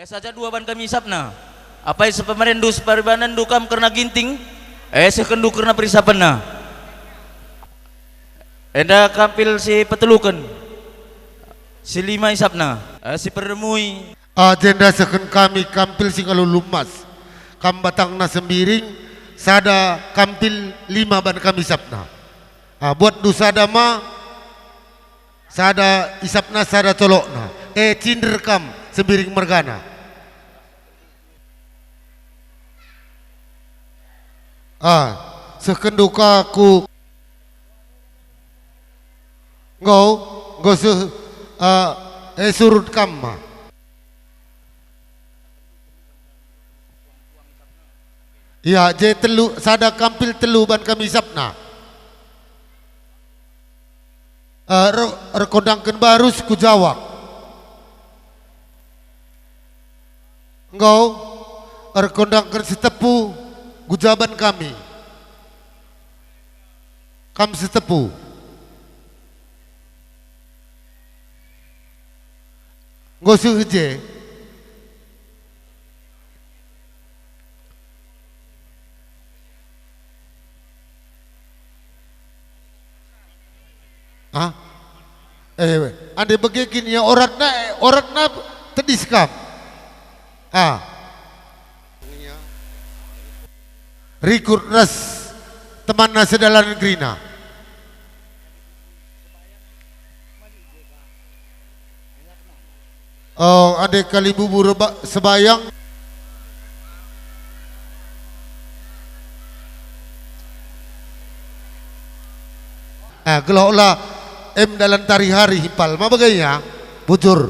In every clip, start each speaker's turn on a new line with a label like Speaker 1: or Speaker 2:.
Speaker 1: Saja dua ban kami isapna. Apa isa pamarendu separibanan dukam karena ginting. Sekendu karena perisapana. Enda kampil si petelukan. Si lima isapna. Si peremui.
Speaker 2: Agenda seken kami kampil si kalau lumas. Kam batangna sembiring. Sada kampil lima ban kami isapna. Buat du sada ma. Sada isapna sada tolokna. Cinder kam sembiring mergana. Sekenduka ku ngau surut kamma. Ya, je telu sada kampil telu ban kami sapna. Rekodangkeun barus ku jawab. Ngau rekodangkeun setepu gujaban kami. Kam setepu. Ngosu je. Ande begikin ya oratna tediskam. Rikur ras temanna sedalan negrina. Ade kali bubur sebayang. Gelola dalam tari hari hipal ma bagainya bujur.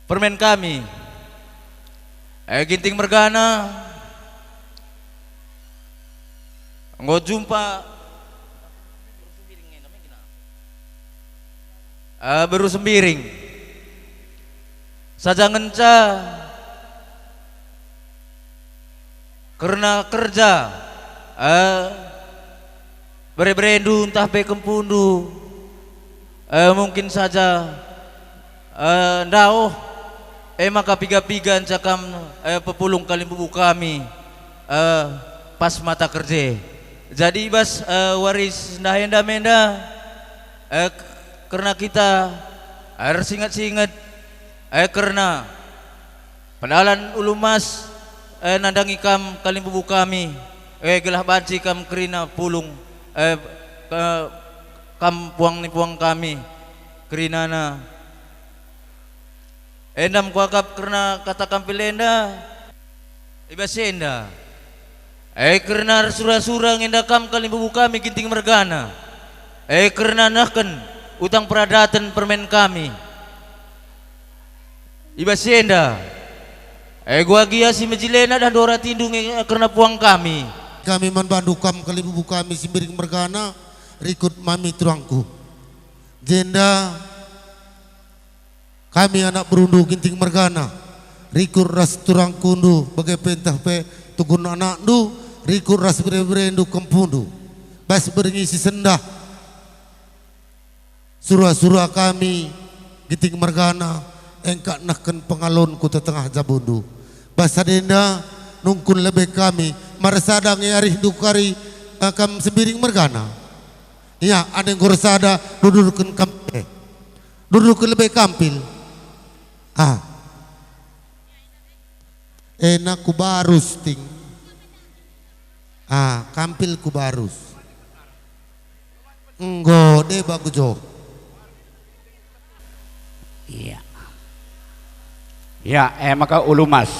Speaker 1: Permen kami ginting mergana nggo jumpa baru sembiring saja ngenca karena kerja berendu entah pe kempundu mungkin saja ndao maka piga-piga cakam pepulung kali bubu kami pas mata kerja. Jadi bas waris ndahenda menda karena kita harus ingat-ingat karena penalan ulumas nandangi kam kali bubu kami gelah banci kam kerina pulung kam puang ni puang kami kerinana endam kuakap karena kata kampilenda ibasenda karena surah-surah ngendakam kali bubu kami ginting mergana karena nahken utang peradatan permen kami ibasenda gua gia si mejilena dan dora tindung karena puang kami
Speaker 2: man bandukam kali bubu kami simbiring mergana rikut mami turangku jenda kami anak berundu ginting mergana rikur ras turang kundu bagai pentah pe tugun anak du rikur ras berendu kempundu bas berngisi sendah surah-surah kami ginting mergana engkak nahken pengalon ku tetengah jabundu basa denda nungkun lebih kami marasadang yarih dukari kam sembiring mergana iya ada yang gorsada dudurkan kampe dudurkan lebih kampil enak ku barus ting kampil ku barus enggo de bagus jo
Speaker 3: iya ya maka ulumas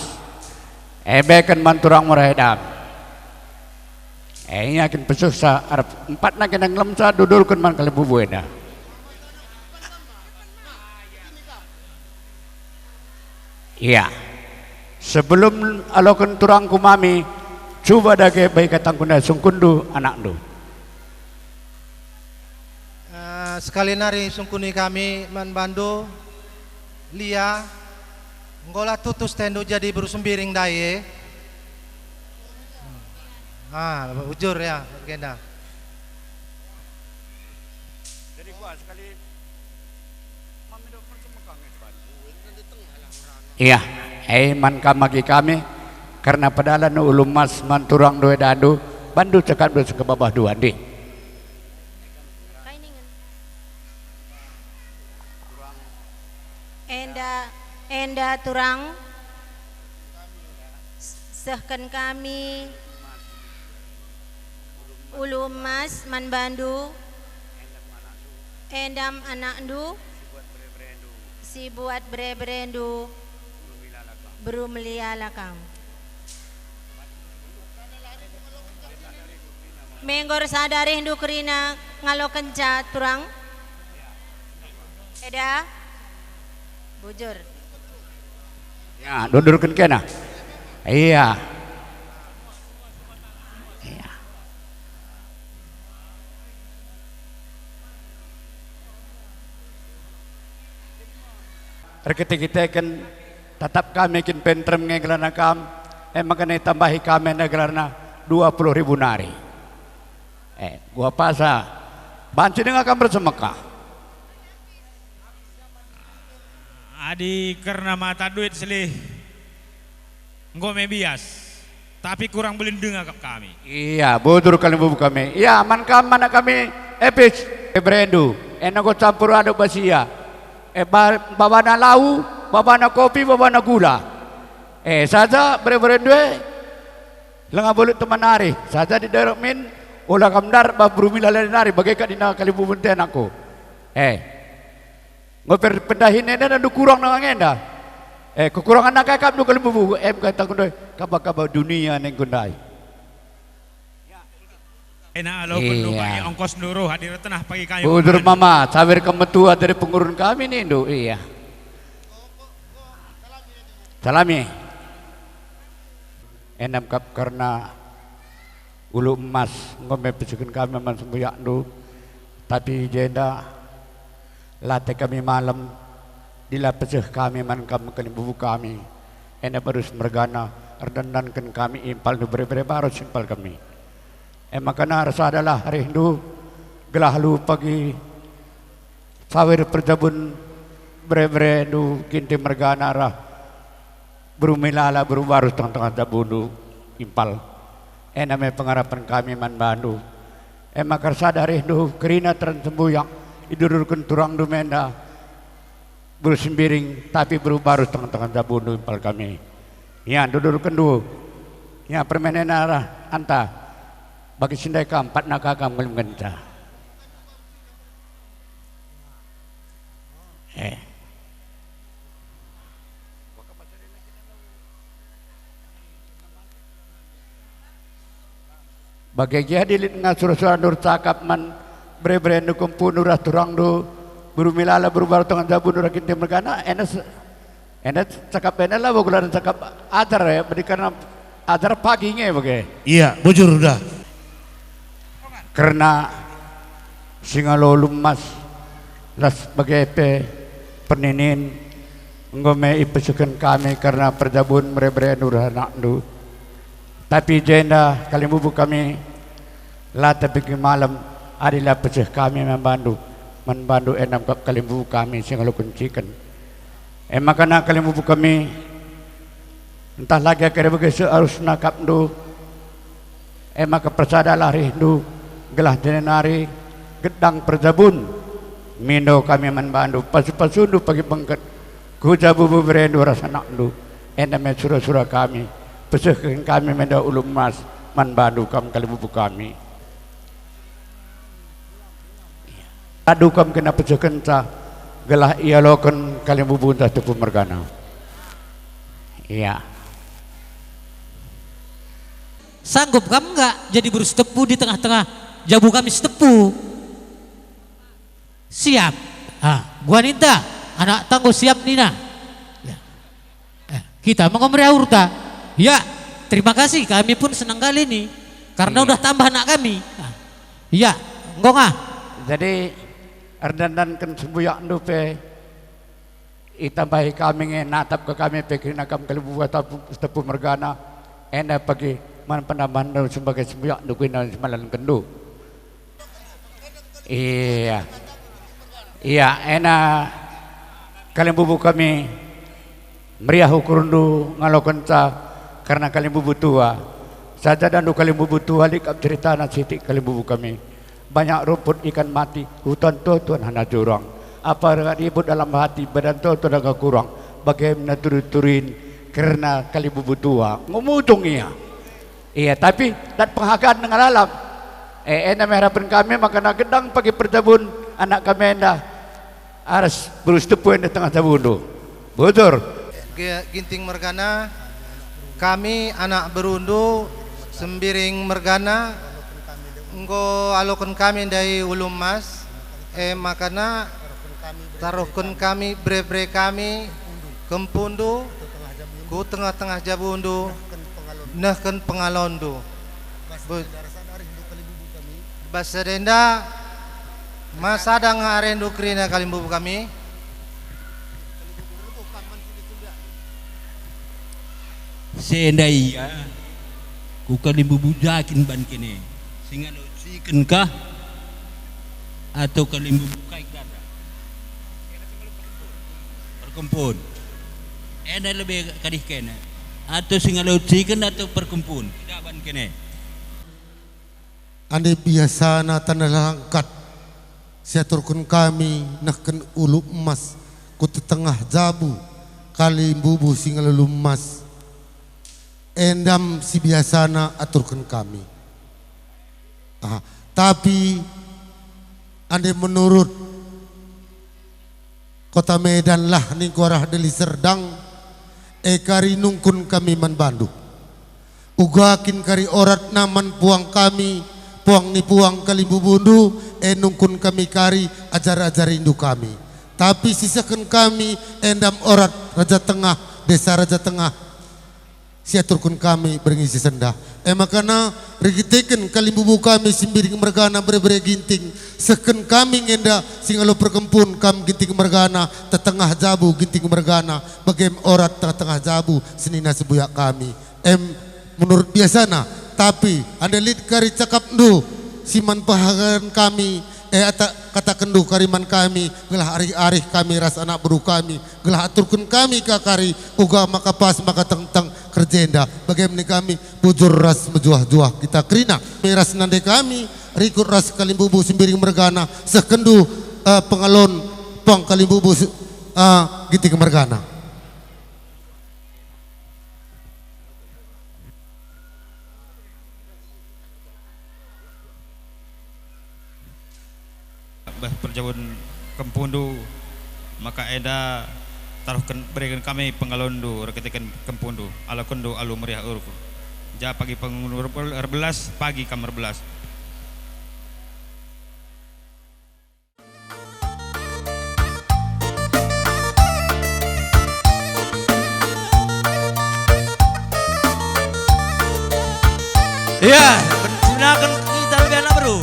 Speaker 3: beken manturang murahedam yakin pesuh sa arep empat na kenang lemsa dudulkan man kali bubuena. Iya. Sebelum alokan turangku mami, coba dage baik katang kuna sungkundu anak du.
Speaker 4: Sekali nari sungkuni kami man bando lia ngola tutus tendo jadi berusembiring daye Bujur ya, legenda.
Speaker 3: Jadi gua sekali iya, man kamagi kami karena pedalan ulum mas manturang doe dadu bandu cekap do ke bawah dua di.
Speaker 5: Enda turang sehken kami ulum mas man bandu endam anak du si buat berendu berumelia lakam menggor sadari hindu kerina ngalo kenca turang eda bujur
Speaker 3: Ya, dudurkan kena. Iya. Iya. Reketi kita kan tetap kami kin pentrem ngegelana kam makanya tambahi kami negelana 20.000 nari gua pasa banci dengan akan bersemekah
Speaker 6: adi karena mata duit selih ngome bias tapi kurang belindung ke kami.
Speaker 3: Iya betul kali bubu kami iya man kami epis berendu enak kau campur aduk basia babana lau babana kopi babana gula saja berendu lengah boleh teman nari saja di daerah min ulah kamdar babru milala nari bagaikan dina kali bubu ten aku ngoper pendahin enda dan kurang nang enda kekurangan nak kakap nu kali bubu kata kundai kaba dunia neng kundai
Speaker 6: enak alo penuh pakai ongkos nuru hadir tenah pagi kayu
Speaker 3: udur mama sawer kemetua dari pengurun kami nih do iya salami enam kap karena ulu emas ngome pesukan kami man sembuyak do tapi jenda latih kami malam dilapeseh kami man kami kali bubu kami enak barus mergana erdandankan kami impal nu bere-bere baru simpal kami makana rasa adalah rindu gelah lu pagi sawir perjabun bere-bere nu kinti mergana rah berumilala berubarus tengah-tengah jabunu impal namanya pengharapan kami man bandu makar sadar rindu kerina tersembuyang idururkan turang dumenda bersembiring tapi berubarus tengah-tengah jabunu impal kami ya dudurkan dulu ya permainan arah anta bagi sindai keempat nakakam belum genca bagi jadi dengan surah-surah nur cakap man bre-bre nu kumpu nurah turang do berumilala berubar tengah jabun nurah kinti mergana enak cakap enak lah bagulan cakap ajar ya karena ajar paginya bagai
Speaker 2: Iya, bujur udah.
Speaker 3: karena singalolum mas las bagai peninin ngome ipesukan kami karena perjabun bre-bre nurah nak du tapi jenda kali bubu kami lata pergi malam adalah pesih kami membantu enam kali bubu kami sehingga kuncikan makanya kali bubu kami entah lagi kira begitu harus nakap do maka persadalah rindu gelah jenenari gedang perjabun mindo kami membantu pasu-pasu pagi bangkat kujabu berendu rasa nak do enam surah-surah kami pesihkan kami menda ulum mas membantu kami kali bubu kami aduh kam kena pesihkan sa gelah ialokan kali bubu entah tepu mergana iya
Speaker 7: sanggup kamu enggak jadi berus tepu di tengah-tengah jabu kami setepu siap gua ninta anak tangguh siap nina ya. Kita mau ngomong urta ya terima kasih kami pun senang kali ini karena udah tambah anak kami iya enggak
Speaker 3: jadi erdandan kan sembuyak dupe itambahi kami natap ke kami pekin nakam kali buat tepu mergana enak pagi man penambahan sebagai sembiak dukuin semalan kendu. Iya. Iya, enak kalian bubu kami meriah ukurundu ngalokan karena kalian bubu tua. Saja dan kalian bubu tua likap cerita nasitik kalian bubu kami. Banyak rumput ikan mati, hutan tuan hana jurang. Apa dengan ibu dalam hati badan tuan agak kurang. Bagaimana turin karena kalian bubu tua ngomong iya. Iya, tapi dan penghargaan dengan alam. Enak harapan kami makana gedang pagi perjabun anak kami endah harus berustupuin di tengah jabundu. Betul.
Speaker 4: Ginting Mergana, kami anak berundu sembiring Mergana, engko alokan kami dari Ulum Mas, makana taruhkan kami bre kami kempundu, ku tengah-tengah jabundu, nahkan pengalondu. Bahasa denda masa ada ngarendu kerina kalimbu kami.
Speaker 8: Senda iya ku kalimbu budakin ban kene singa lo siken kah atau kalimbu bukai kada perkumpul ada lebih kadih kene atau singa lo siken atau perkumpul tidak ban kene
Speaker 2: ande biasa na tanah langkat siaturkun kami nakkan ulu emas ku tetengah jabu kali bubu singa lalu emas endam si biasana aturkan kami. Tapi ande menurut kota Medan lah ning korah deli Serdang kari nungkun kami man Bandung. Ugakin kari orat naman puang kami puang ni puang kalimbu bundu nungkun kami kari ajar-ajar indu kami. Tapi sisakan kami endam orat Raja Tengah desa Raja Tengah siaturkun kami berngisi sendah. Makana rigiteken kalimbubu kami simbiring mergana bre ginting seken kami ngenda singalo perkempun kam ginting mergana tetengah jabu ginting mergana bagem orat tengah jabu senina sebuyak kami. Menurut biasana tapi anda lid kari cakap ndu siman pahagan kami kata kendu kariman kami gelah arih-arih kami ras anak buru kami gelah aturkun kami kakari uga maka pas maka teng kerjenda bagaimana kami bujur ras mejuah-juah kita kerina miras nande kami rikut ras kalimbubu simbiring mergana sekendu pengalon pang kalimbubu giting mergana.
Speaker 6: Perjabun kempundu maka eda taruhkan berikan kami pengalondu reketikan kempundu ala kundu alu meriah urku ja pagi pengundur erbelas pagi kamar belas.
Speaker 1: Ya, gunakan kita lebih anak bro.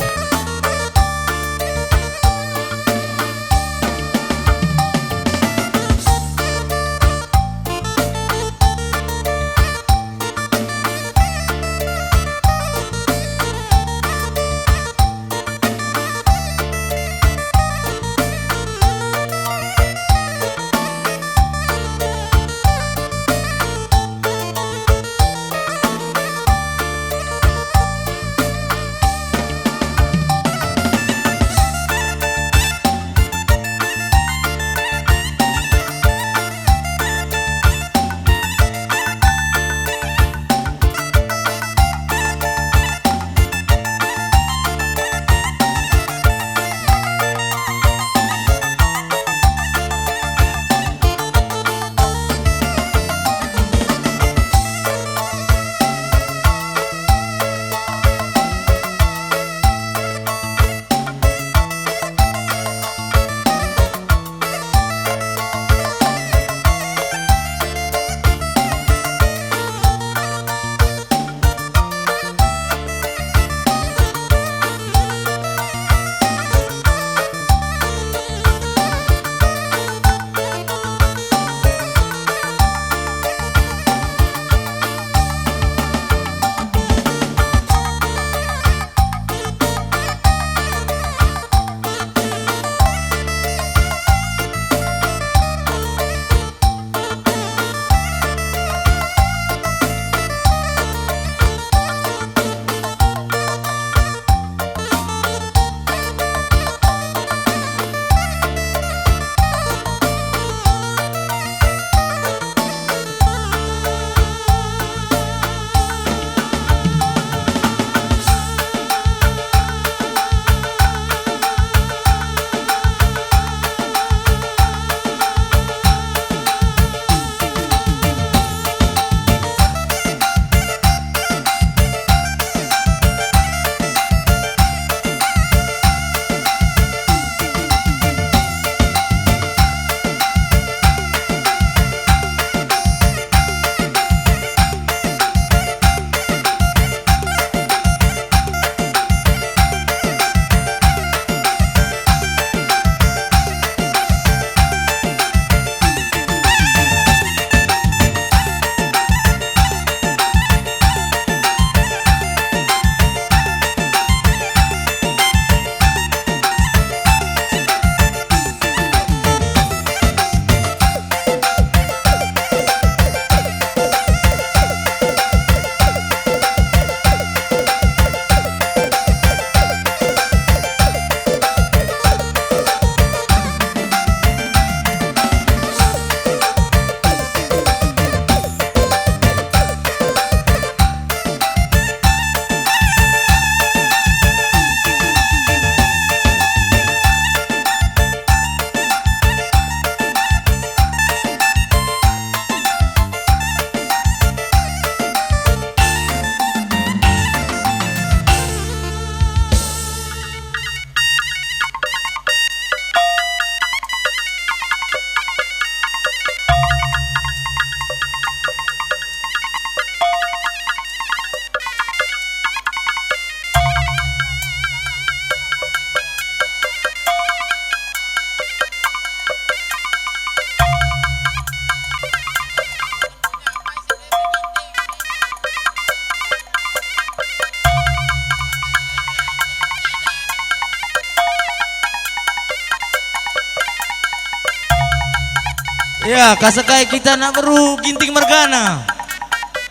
Speaker 1: Ya, kasakai kita nak beru ginting mergana.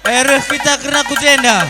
Speaker 1: Ereh kita kena kujenda.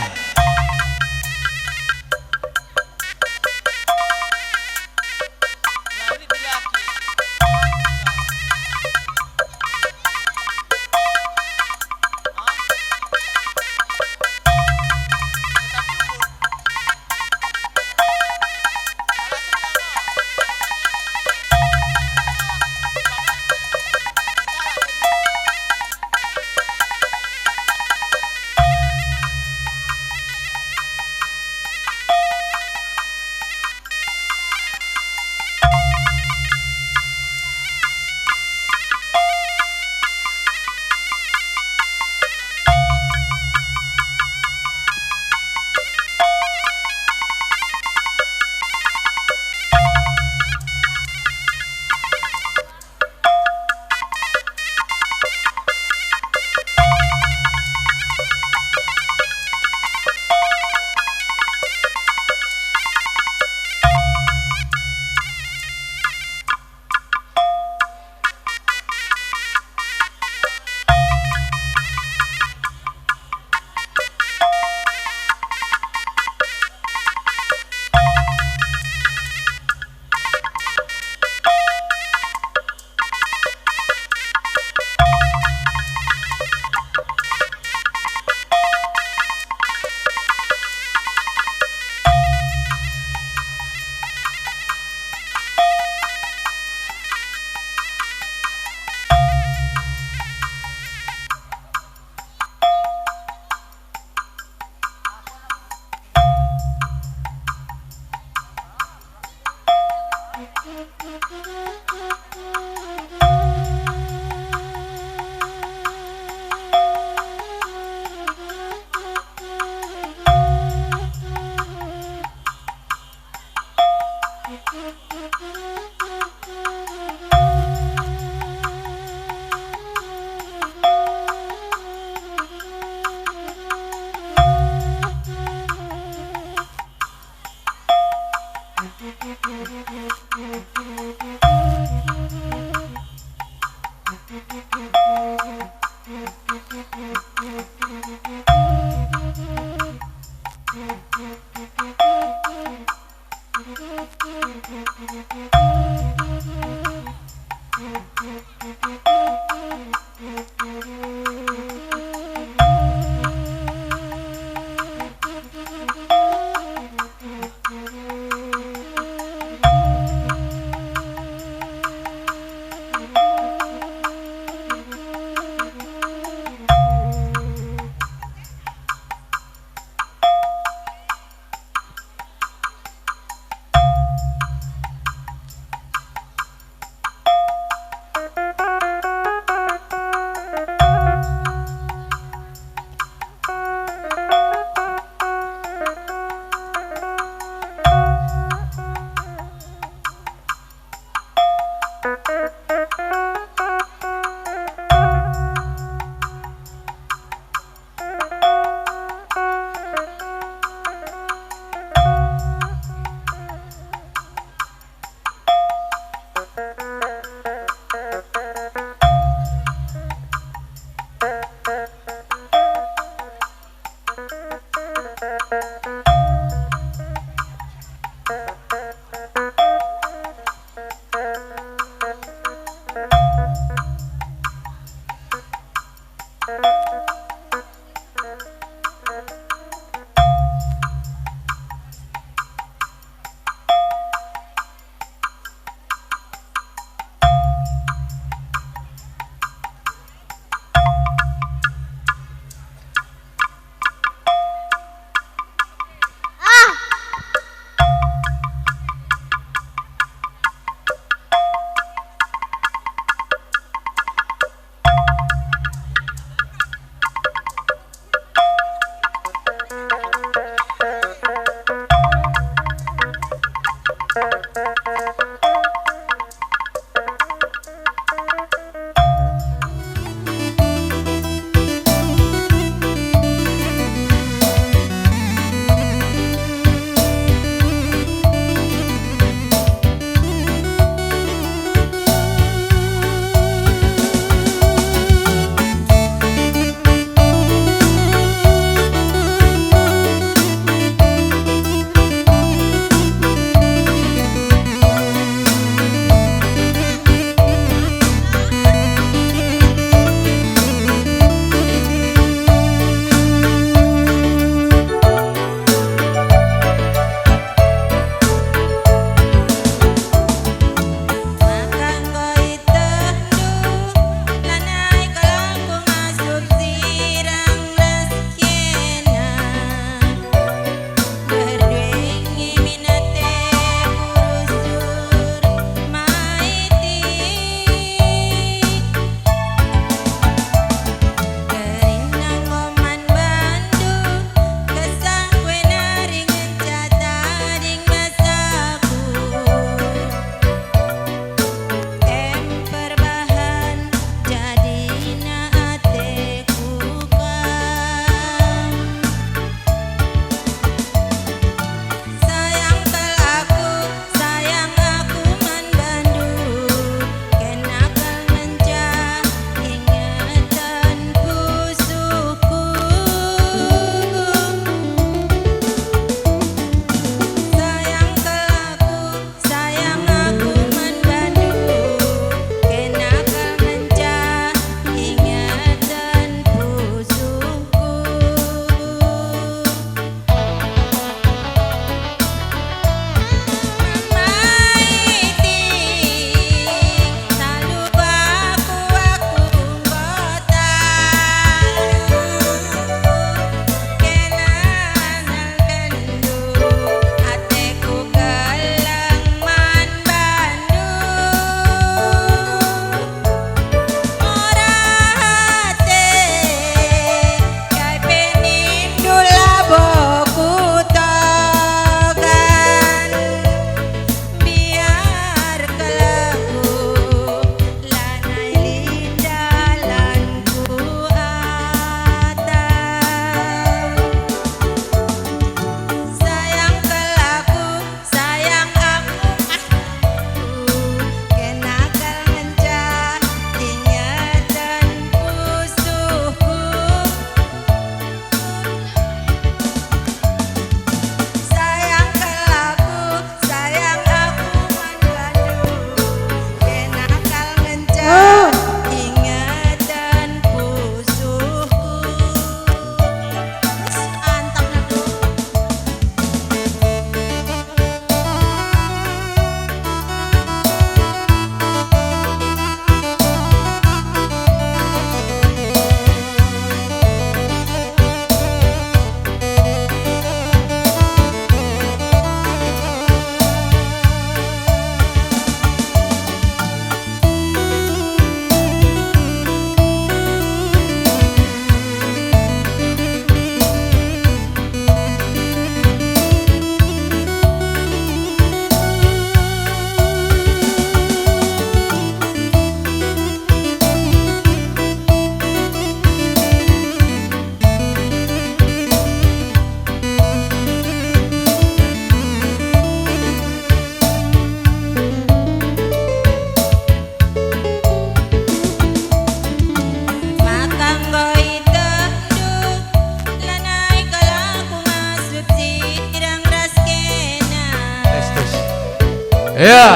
Speaker 1: Ya,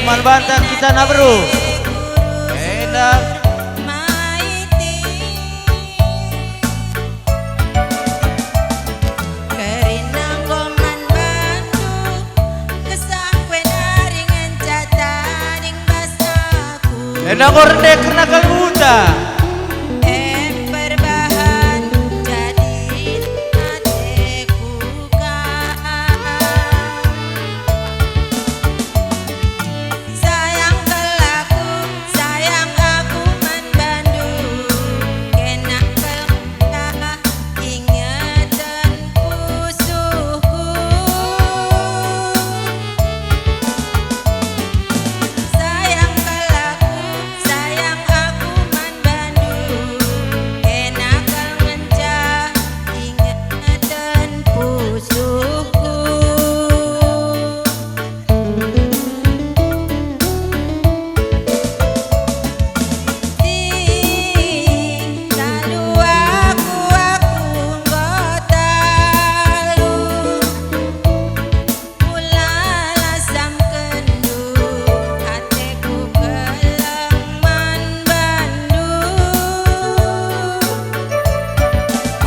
Speaker 1: malbantan kita na bro. Enak.
Speaker 5: Maiti Kerinang koman bantu Kesakwen aringan cataning basaku
Speaker 1: Enak orde karena kalbuta.
Speaker 5: Perbahan jadi hatiku sayang kelaku sayang aku man Bandung kena kelak ingatan pusuku sayang kelaku sayang aku man Bandung kena kemencah ingatan pusuku Lalu aku ngotalu Mulala sam kendu Hatiku kelengman Bandung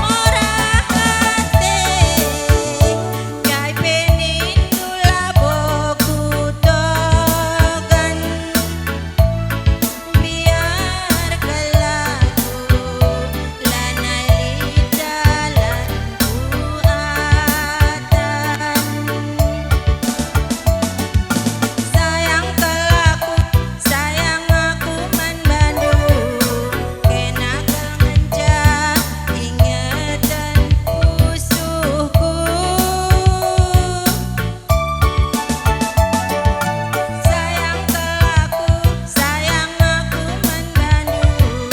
Speaker 5: Ora hati Gai penin tulaboku togan Biar kelaku lanai jalanku atan sayang kelaku sayang aku man Bandung kena kemencah ingatan pusuku sayang kelaku sayang aku man Bandung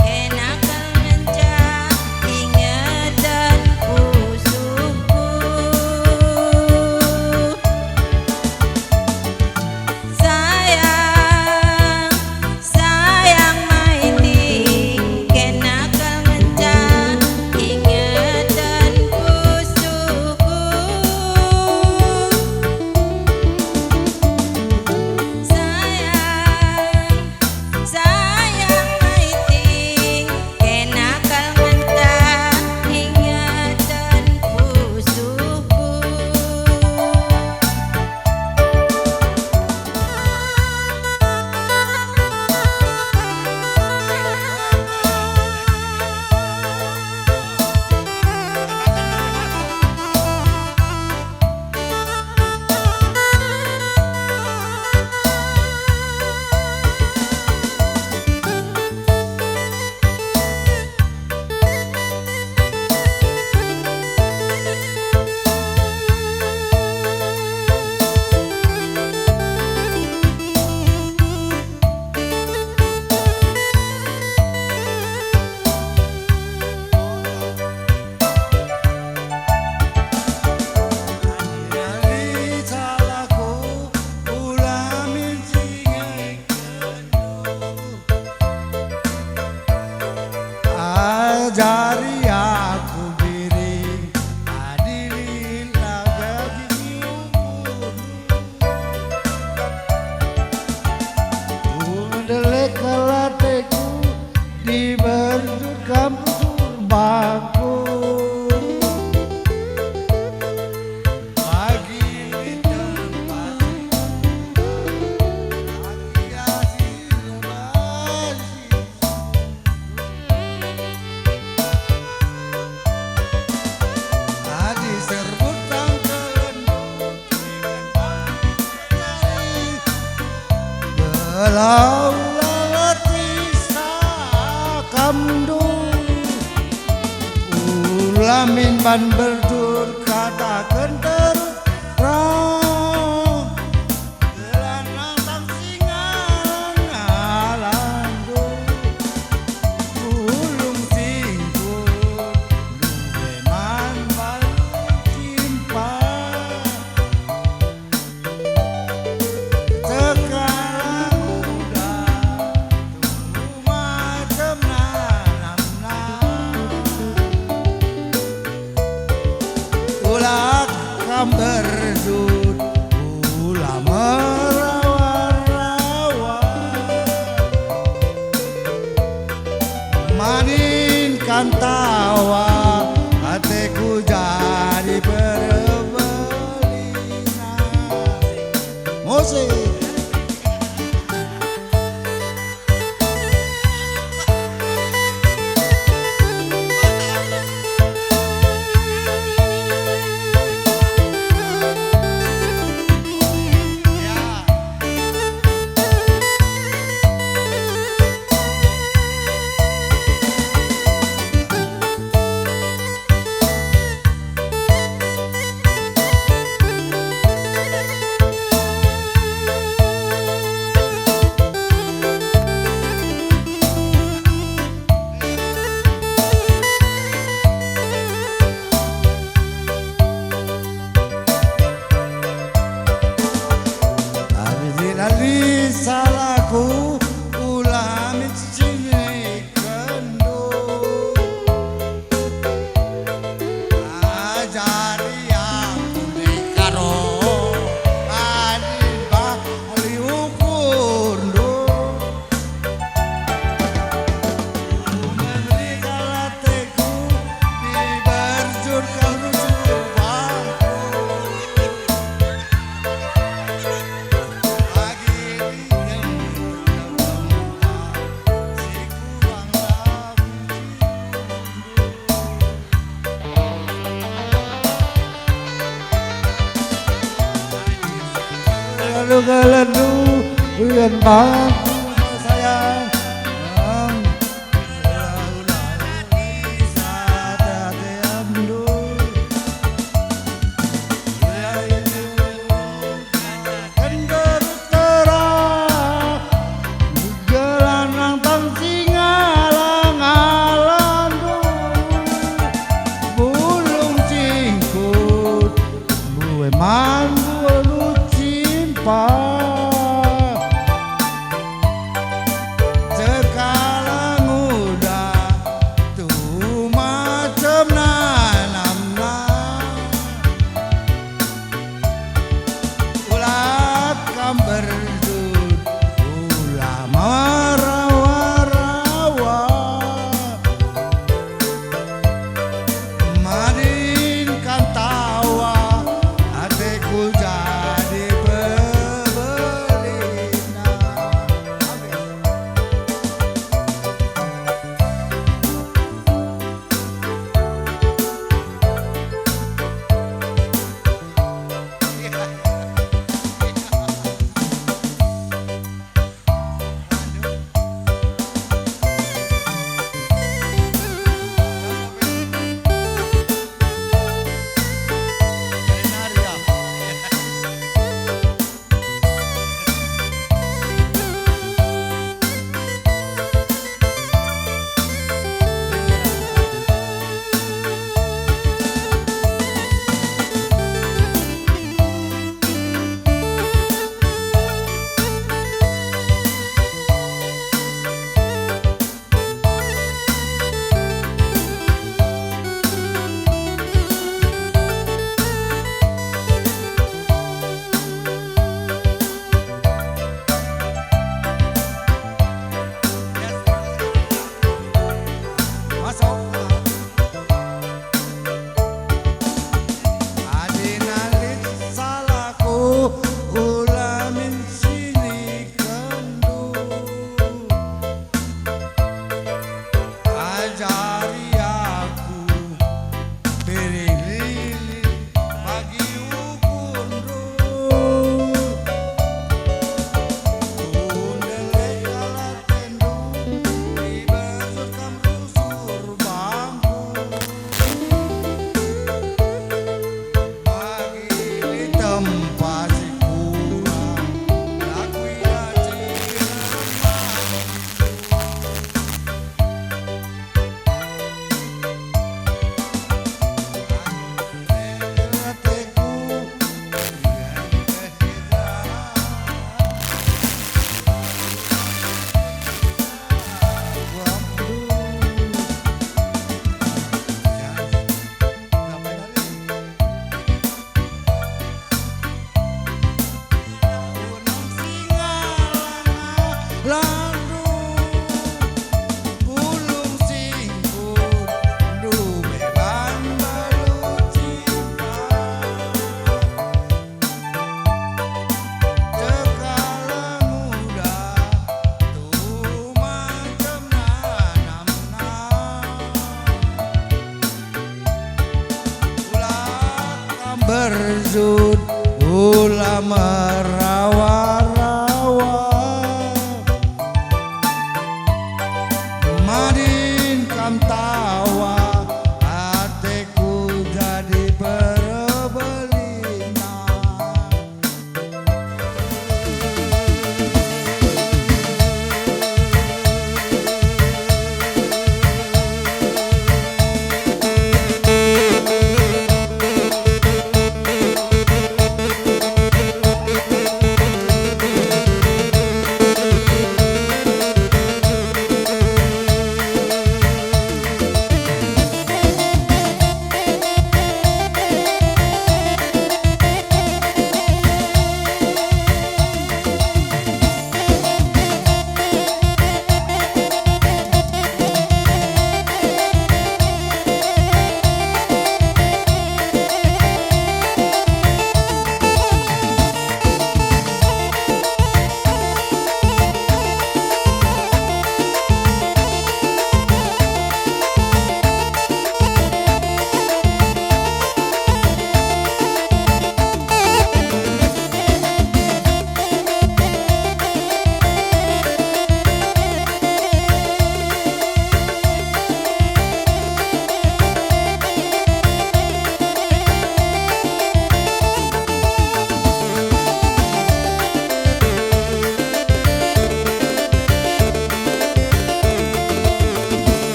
Speaker 5: kena kemencah ingatan pusuku sayang sayang maiti kena kemencah ingatan pusuku sayang maiti kena kemencah ingatan pusuku
Speaker 9: Ajari aku biring adilin laga Undelek kalateku dibentuk kampung bangku Pagi di tempat Aki-aki lebasi Adi serbut tangkelan Belau lawati sakamdung Ulamin ban berdur katakan terus terang Gelanang sang singan alandung Ulung singkul Lubeman balung timpan Sekarang udah tunggu macam nanam kasih. Lali salahku ulah micini kendo ajari aku karo adil bali ukundo memberi kalateku di berjur kau lalu kelendu uyan bangku sayang sekarang udah tuh macam nanamna ulat kamberdut ulah marawa-rawa madinkan tawa hatiku jadi bebelina. ulah merawa-rawa. Madin kam tawa, hatiku jadi berbelina.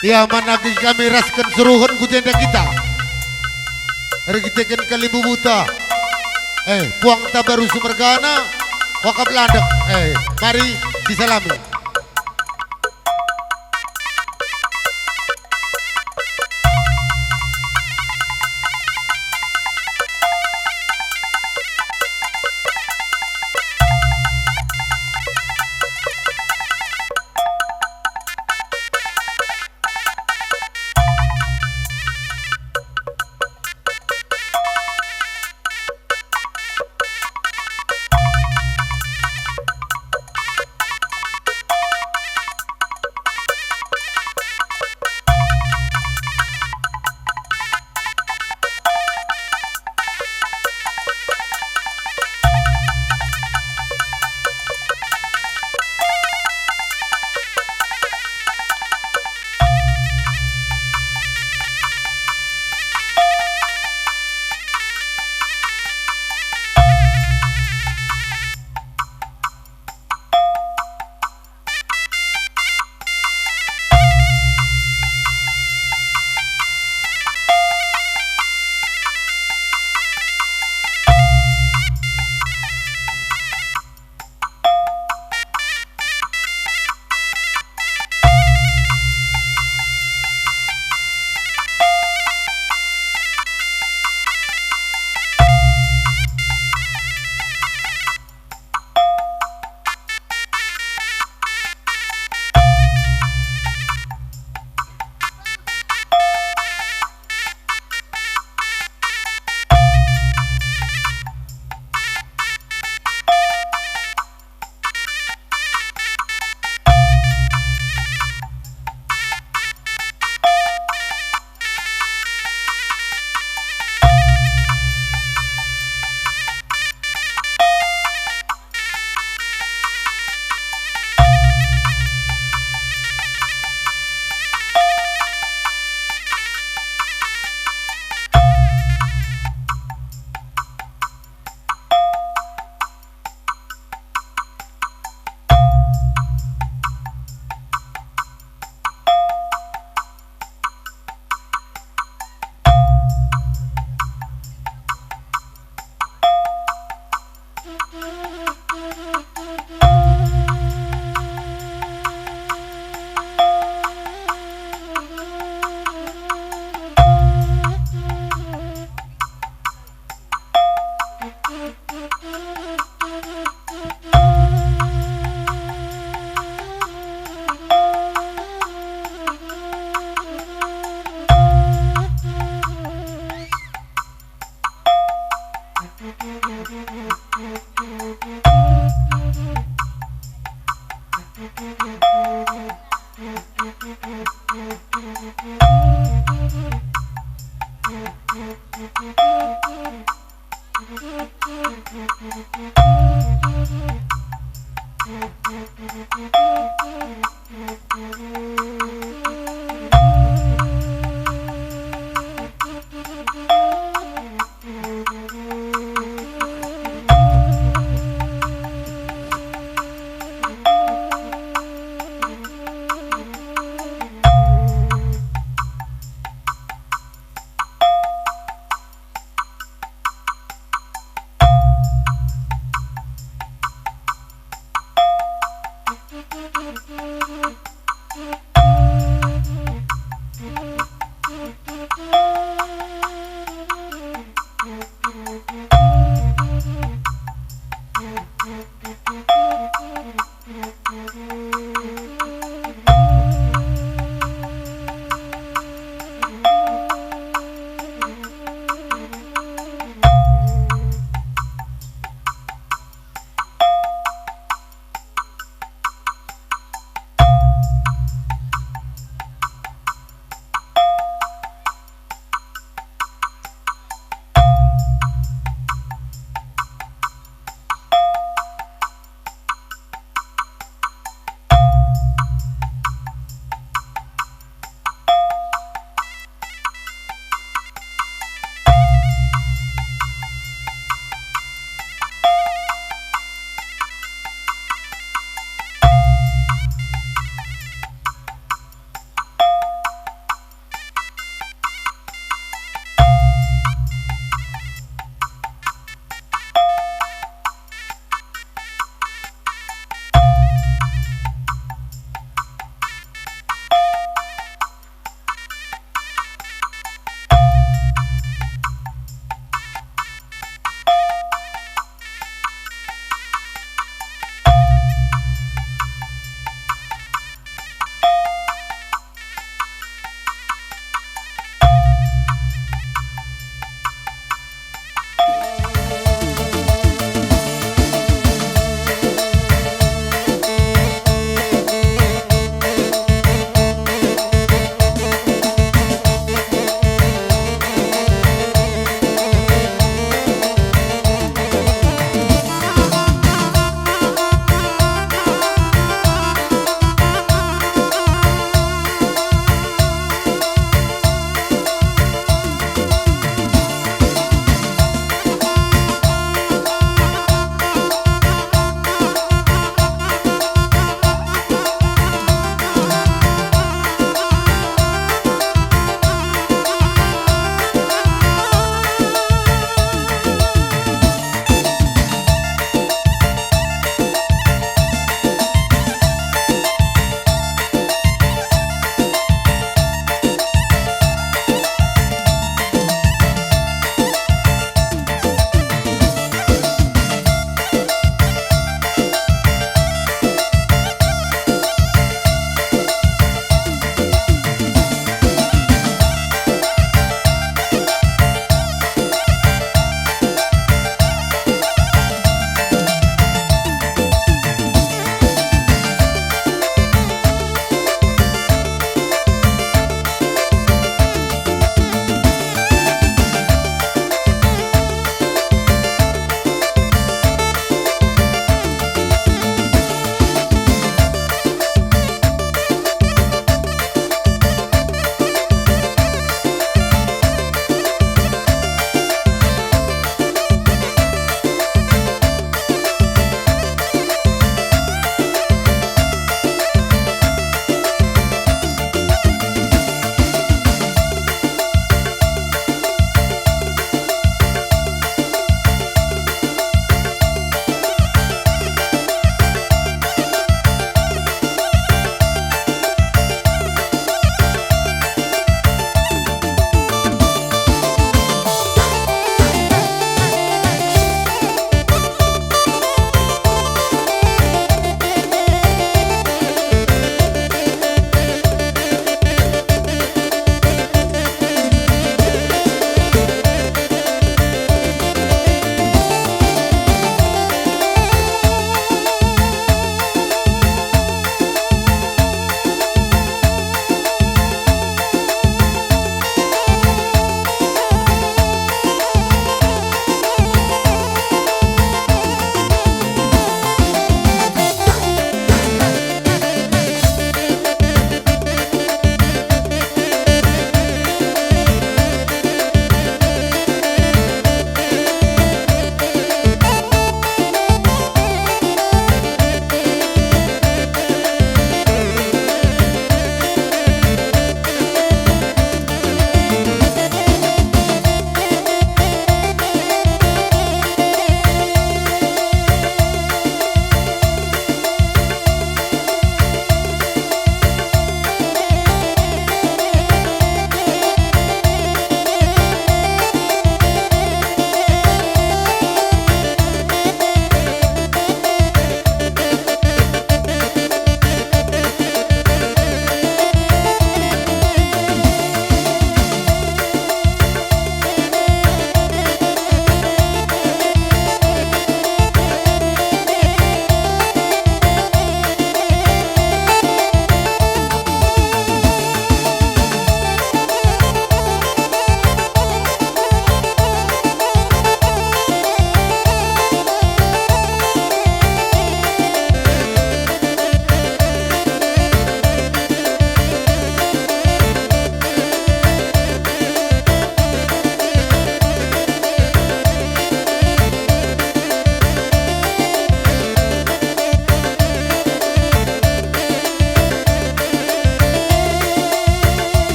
Speaker 2: Ya managi kami raskan seruhun ku tenda kita. Regitekan Kalimbu Buta. Puang tabaru Sumergana. Wakap landek. Mari disalami.